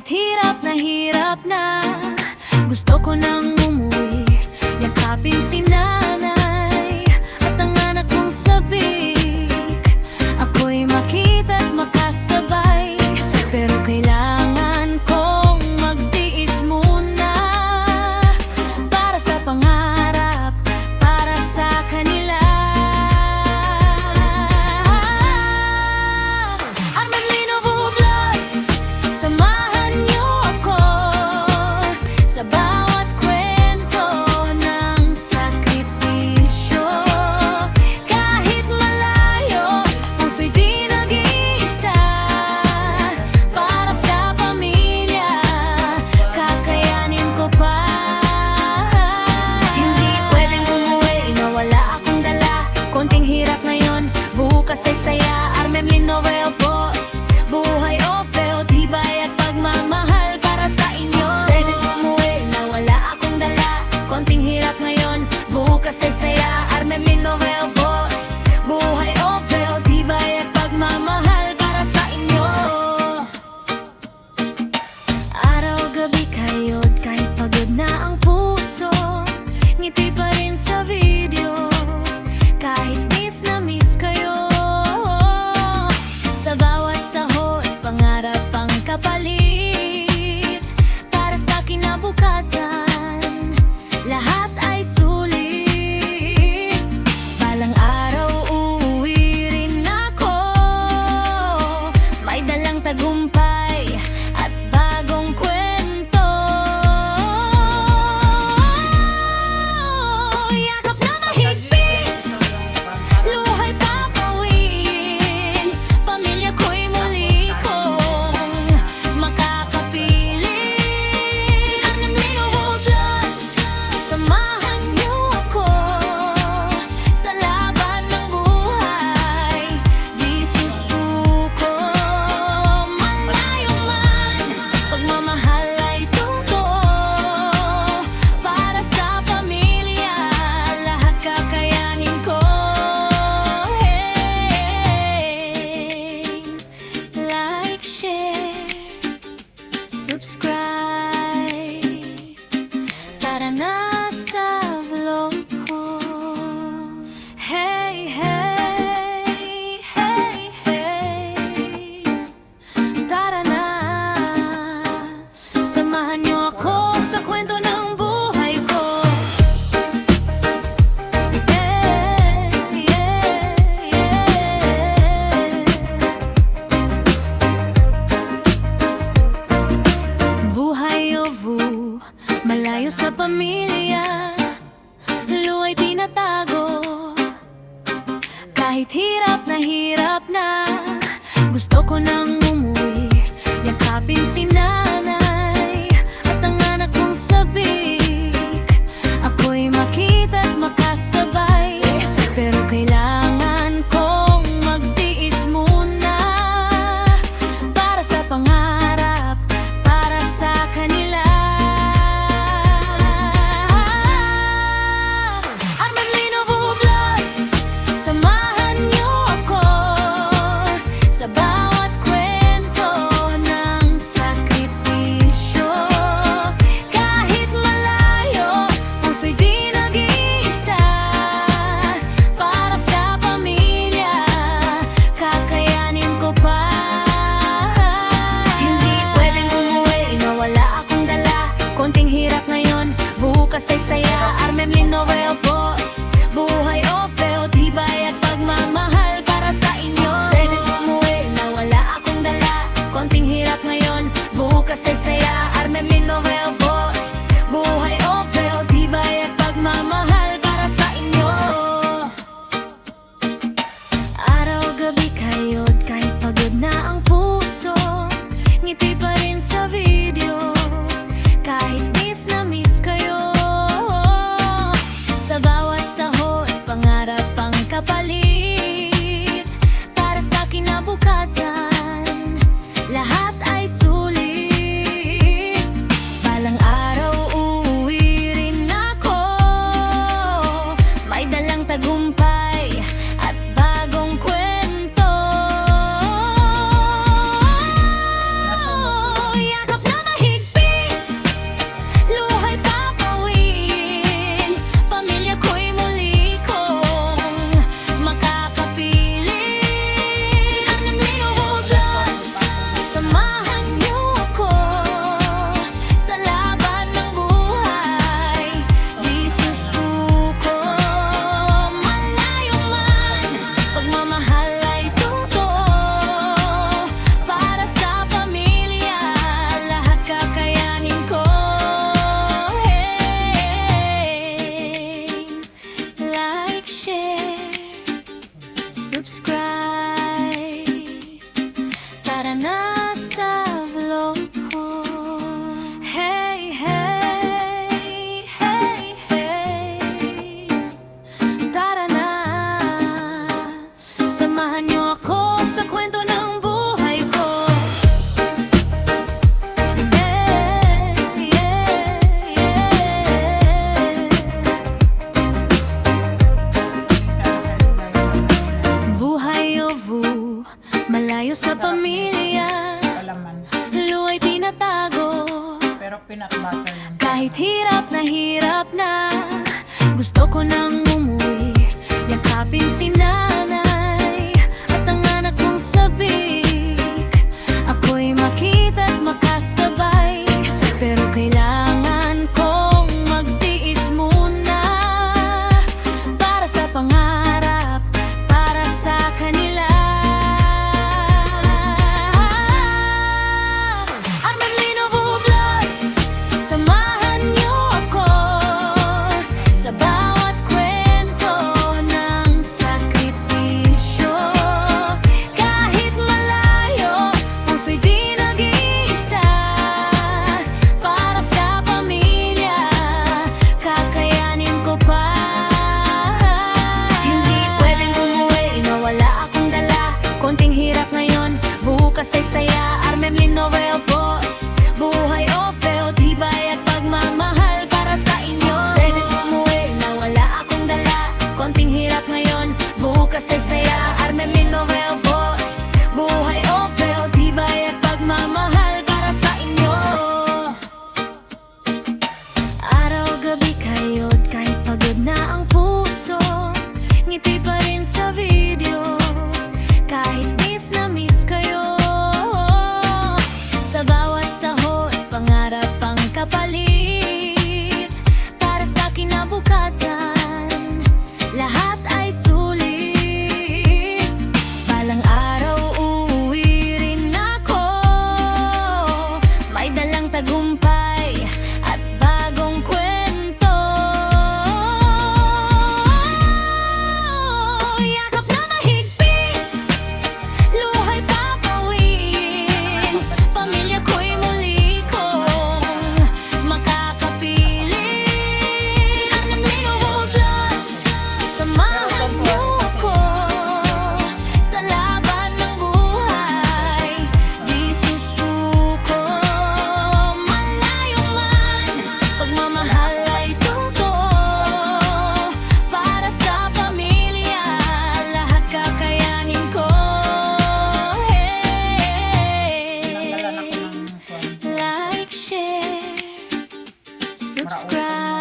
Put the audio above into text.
Kahit hirap na gusto ko nang umuwi, yakapin si nanay at ang anak kong sabik. Ako'y makita't makasabay, pero kailangan kong magtiis muna para sa pangarap, para sa kanila. Armamlino Vlogs, samahan niyo ako sa bawat kwento ng sakripisyo. Kahit malayo, puso'y di nag-iisa. Para sa pamilya, kakayanin ko pa. Hindi pwedeng umuwi na wala akong dala. Konting hirap ngayon, bukas ay saya. Armamlino Voice, buhay o feo, tibay at pagmamahal para sa inyo. Pwedeng umuwi na wala akong dala. Konting hirap ngayon, bukas ay saya. Armamlino Voice, buhay o feo, tibay at pagmamahal para sa inyo. Araw-gabi kayo't kahit pagod na ang puso, ngiti pa rin sa video. Kahit miss na miss kayo, sa bawat sahod, pangarap ang kapalit. Para sa kinabukasan, lahat ay sulit. Balang araw uuwi rin ako, may dalang tagumpay at bagong kwento. Yakap na mahigpit, luhay papawiin. Pamilya ko'y muli kong makakapiling. Armamlino Vlogs, samahan niyo ako sa laban ng buhay. Di susuko, malayo man, pagmamahal ay totoo. Para sa pamilya, lahat kakayanin ko. Hey, like, share, subscribe. Tara na sa vlog ko. Hey, hey, hey, hey. Tara na, samahan niyo ako sa kwento ng buhay ko. Yeah, yeah, yeah. Buhay o vu, malayo sa pamilya, luwa'y tinatago. Kahit hirap na gusto ko nang umuwi, yakapin si nanay at ang anak kong sabik. Ako'y makita't makasabay, pero kailangan kong magtiis muna para sa pangarap, para sa kanila. Armamlino Vlogs, samahan niyo ako sa bawat kwento ng sakripisyo. Kahit malayo, Tara na sa vlog ko. Hey, hey, hey, hey. Tara na, samahan niyo ako sa kwento ng buhay ko. Yeah, yeah, yeah. Buhay ovu, malayo sa pamilya, Palaman. luwa'y tinatago. Pero peanut butter yun. Kahit hirap na, gusto ko nang umuwi. Yakapin si nanay at ang anak kong sabik. Ako'y makita't makasabay, pero kailangan kong magtiis muna. Para sa pangarap, para sa kanila. Arman Linovo Vlogs, samahan niyo ako sa bawat kwento ng sakripisyo. Kahit malayo, puso'y di nag-iisa. Para sa pamilya, kakayanin ko pa. Hindi pwedeng umuwi na wala akong dala. Konting hirap ngayon, bukas ay saya. Armem Linovel Boss, buhay o feo, tibay at pagmamahal para sa inyo. Pwedeng umuwi na wala akong dala. Konting hirap ngayon, bukas ay saya. Armem Linovel Boss, buhay o feo, tibay at pagmamahal para sa inyo. Araw-gabi kayo't kahit pagod na ang puso, ngiti pa rin sa video. Kahit miss na miss kayo, sa bawat sahod, pangarap ang kapalit. Para sa kinabukasan, lahat ay sulit. Balang araw uuwi rin ako, may dalang tagumpay at bagong kwento. Yakap na mahigpit, luhay papawin. Pamilya ko'y muli kong makakapiling. Arman Linovo Vlogs, samahan niyo ako sa laban ng buhay. Di susuko, malayo man, pagmamahal ay totoo. Para sa pamilya, lahat kakayanin ko. Nanggalan ako Hey, ng kwan. like, share, subscribe.